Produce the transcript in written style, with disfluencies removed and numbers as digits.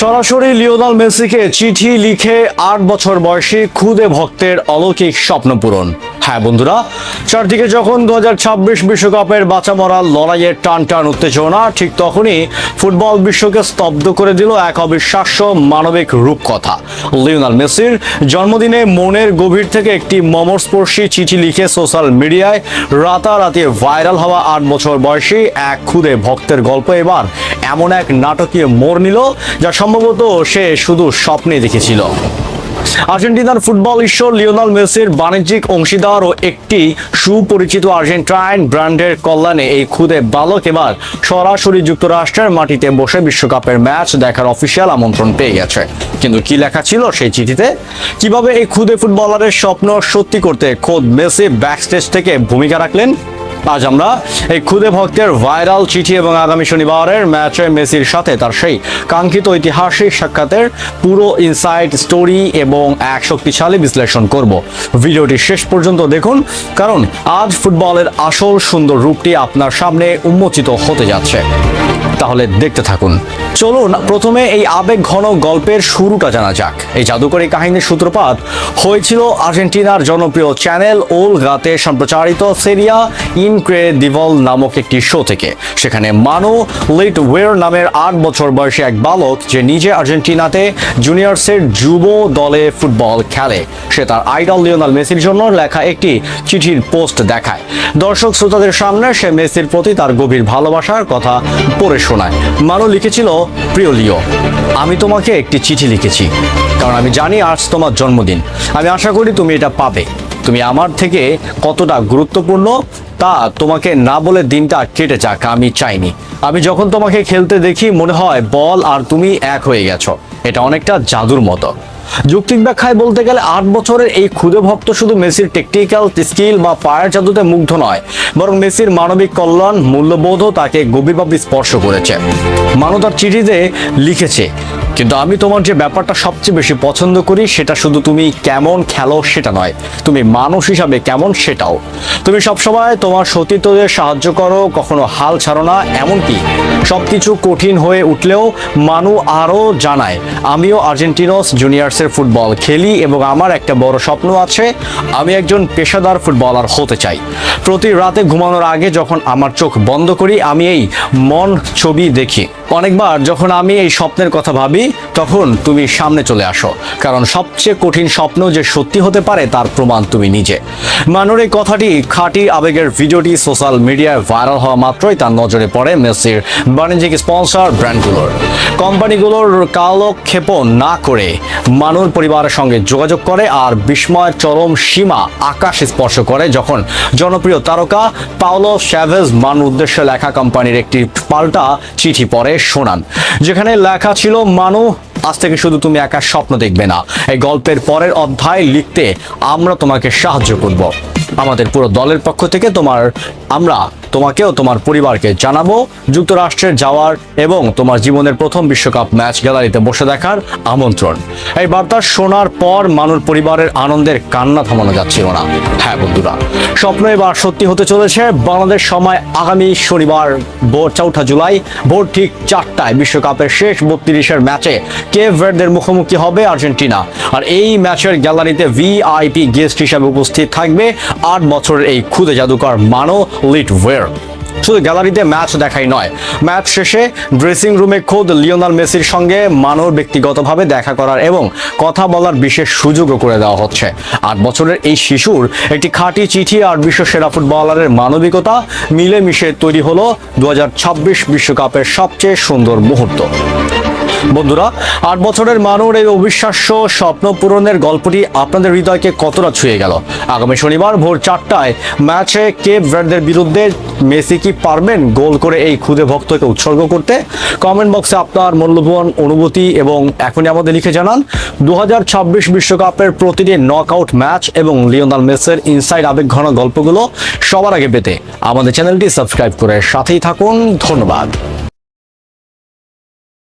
সরাসরি লিওনেল মেসিকে চিঠি লিখে ৮ বছর বয়সী খুদে ভক্তের অলৌকিক স্বপ্ন পূরণ। হ্যাঁ বন্ধুরা, চারদিকে যখন ২০২৬ বিশ্বকাপের বাঁচা মরার লড়াইয়ের টান টান উত্তেজনা, ঠিক তখনই ফুটবল বিশ্বকে স্তব্ধ করে দিল এক অবিশ্বাস্য মানবিক রূপকথা। লিওনেল মেসির জন্মদিনে মনের গভীর থেকে একটি মর্মস্পর্শী চিঠি লিখে সোশ্যাল মিডিয়ায় রাতারাতি ভাইরাল হওয়া ৮ বছর বয়সী এক খুদে ভক্তের গল্প এবার এমন এক নাটকীয় মোড় নিল, যা সম্ভবত সে শুধু স্বপ্নে দেখেছিল। আর্জেন্টিনার ফুটবল ঈশ্বর লিওনেল মেসির বাণিজ্যিক অংশীদার ও একটি সুপরিচিত আর্জেন্টাইন ব্র্যান্ডের কল্যাণে এই খুদে বালক এবার সরাসরি যুক্তরাষ্ট্রের মাটিতে বসে বিশ্বকাপের ম্যাচ দেখার অফিসিয়াল আমন্ত্রণ পেয়ে গেছে। কিন্তু কি লেখা ছিল সেই চিঠিতে? কিভাবে এই খুদে ফুটবলারের স্বপ্ন সত্যি করতে খোদ মেসি ব্যাকস্টেজ থেকে ভূমিকা রাখলেন, আজ আমরা এই খুদে ভক্তের ভাইরাল চিঠি এবং আগামী শনিবারের ম্যাচে মেসির সাথে তার সেই কাঙ্ক্ষিত ঐতিহাসিক সাক্ষাতের পুরো ইনসাইড স্টোরি এবং এক শক্তিশালী বিশ্লেষণ করব। ভিডিওটি শেষ পর্যন্ত দেখুন, কারণ আজ ফুটবলের আসল সুন্দর রূপটি আপনার সামনে উন্মোচিত হতে যাচ্ছে। তাহলে দেখতে থাকুন। চলুন প্রথমে এই আবেগ ঘন গল্পের শুরুটা জানা যাক। এই জাদুকরী কাহিনীর সূত্রপাত হয়েছিল আর্জেন্টিনার জনপ্রিয় চ্যানেল ওল গাতে সম্প্রচারিত সেরিয়া ইনক্রেডিবল নামক একটি শো থেকে। সেখানে মানু লিটওয়ের নামের ৮ বছর বয়সী এক বালক, যে নিজে আর্জেন্টিনাতে জুনিয়র্সের যুব দলে ফুটবল খেলে, সে তার আইডল লিওনেল মেসির জন্য লেখা একটি চিঠির পোস্ট দেখায়। দর্শক শ্রোতাদের সামনে সে মেসির প্রতি তার গভীর ভালোবাসার কথা পড়ে শোনায়। মানু লিখেছিল, প্রিয় লিও, আমি তোমাকে একটি চিঠি লিখেছি কারণ আমি জানি আজ তোমার জন্মদিন। আমি আশা করি তুমি এটা পাবে। তুমি আমার থেকে কতটা গুরুত্বপূর্ণ তা তোমাকে না বলে দিনটা কেটে যাক আমি চাইনি। আমি যখন তোমাকে খেলতে দেখি মনে হয় বল আর তুমি এক হয়ে গেছো। এটা অনেকটা জাদুর মতো। যৌক্তিক ব্যাখ্যায় বলতে গেলে ৮ বছরের এই খুদে ভক্ত শুধু মেসির টেকনিক্যাল স্কিল বা পায়ের জাদুতে মুগ্ধ নয়, বরং মেসির মানবিক কল্যাণ মূল্যবোধও তাকে গভীরভাবে স্পর্শ করেছে। মানু তার চিঠিতে লিখেছে, কিন্তু আমি তোমার যে ব্যাপারটা সবচেয়ে বেশি পছন্দ করি সেটা শুধু তুমি কেমন খেলো সেটা নয়, তুমি মানুষ হিসাবে কেমন সেটাও। তুমি সবসময় তোমার সতীর্থদের সাহায্য করো, কখনো হাল ছাড়ো না। এমনকি সবকিছু কঠিন হয়ে উঠলেও মানু আরও জানায়, আমিও আর্জেন্টিনোস জুনিয়র্সের ফুটবল খেলি এবং আমার একটা বড় স্বপ্ন আছে, আমি একজন পেশাদার ফুটবলার হতে চাই। প্রতি রাতে ঘুমানোর আগে যখন আমার চোখ বন্ধ করি আমি এই মন ছবি দেখি। অনেকবার যখন আমি এই স্বপ্নের কথা ভাবি তখন তুমি সামনে চলে আসো, কারণ সবচেয়ে কঠিন স্বপ্ন যে সত্যি হতে পারে তার প্রমাণ তুমি নিজে। মানুর এই কথাটি খাঁটি আবেগের ভিডিওটি সোশ্যাল মিডিয়ায় ভাইরাল হওয়া মাত্রই তার নজরে পড়ে মেসির বাণিজ্যিক স্পন্সর ব্র্যান্ডগুলোর। কোম্পানিগুলোর কালক্ষেপণ না করে মানুর পরিবারের সঙ্গে যোগাযোগ করে আর বিস্ময়ের চরম সীমা আকাশ স্পর্শ করে যখন জনপ্রিয় তারকা পাওলো শ্যাভেজ মানুর উদ্দেশ্যে লেখা কোম্পানির একটি পাল্টা চিঠি পড়ে শোনান, যেখানে লেখা ছিল, মানু, আজ থেকে শুধু তুমি একা স্বপ্ন দেখবে না, এই গল্পের পরের অধ্যায় লিখতে আমরা তোমাকে সাহায্য করব। আমাদের পুরো দলের পক্ষ থেকে আমরা তোমাকেও তোমার পরিবারকে জানাবো যুক্তরাষ্ট্রের যাওয়ার এবং তোমার জীবনের প্রথম বিশ্বকাপ ম্যাচ গ্যালারিতে বসে দেখার আমন্ত্রণ। এই বার্তা শোনার পর মানুর পরিবারের আনন্দের কান্না থামানো যাচ্ছিল না। হ্যাঁ বন্ধুরা, স্বপ্ন এবার সত্যি হতে চলেছে। বাংলাদেশ সময় আগামী শনিবার ভোর ৪ জুলাই ভোর ঠিক ৪টায় বিশ্বকাপের শেষ ৩২-এর ম্যাচে কেপ ভার্দের মুখোমুখি হবে আর্জেন্টিনা। আর এই ম্যাচের গ্যালারিতে ভিআইপি গেস্ট হিসেবে উপস্থিত থাকবে ৮ বছরের এই খুদে জাদুকর মানু লিটওয়ের। শুধু গ্যালারিতে ম্যাচ দেখাই নয়, ম্যাচ শেষে ড্রেসিং রুমে খোদ লিওনেল মেসির সঙ্গে মানুর ব্যক্তিগতভাবে দেখা করার এবং কথা বলার বিশেষ সুযোগও করে দেওয়া হচ্ছে। ৮ বছরের এই শিশুর একটি খাঁটি চিঠি আর বিশ্বসেরা ফুটবলারের মানবিকতা মিলেমিশে তৈরি হলো ২০২৬ বিশ্বকাপের সবচেয়ে সুন্দর মুহূর্ত। বন্ধুরা, ৮ বছরের মানুর এই অবিশ্বাস্য স্বপ্ন পূরণের গল্পটি আপনাদের হৃদয়কে কতটা ছুঁয়ে গেল? আগামী শনিবার ভোর ৪টায় ম্যাচে কেপ ভার্দের বিরুদ্ধে মেসি কি পারবেন গোল করে এই খুদে ভক্তকে উৎসর্গ করতে? কমেন্ট বক্সে আপনার মূল্যবান অনুভূতি এবং এখনই আমাদের লিখে জানান। ২০২৬ বিশ্বকাপের প্রতিটি নকআউট ম্যাচ এবং লিওনেল মেসির ইনসাইড আবেগ ঘন গল্পগুলো সবার আগে পেতে আমাদের চ্যানেলটি সাবস্ক্রাইব করে সাথেই থাকুন। ধন্যবাদ।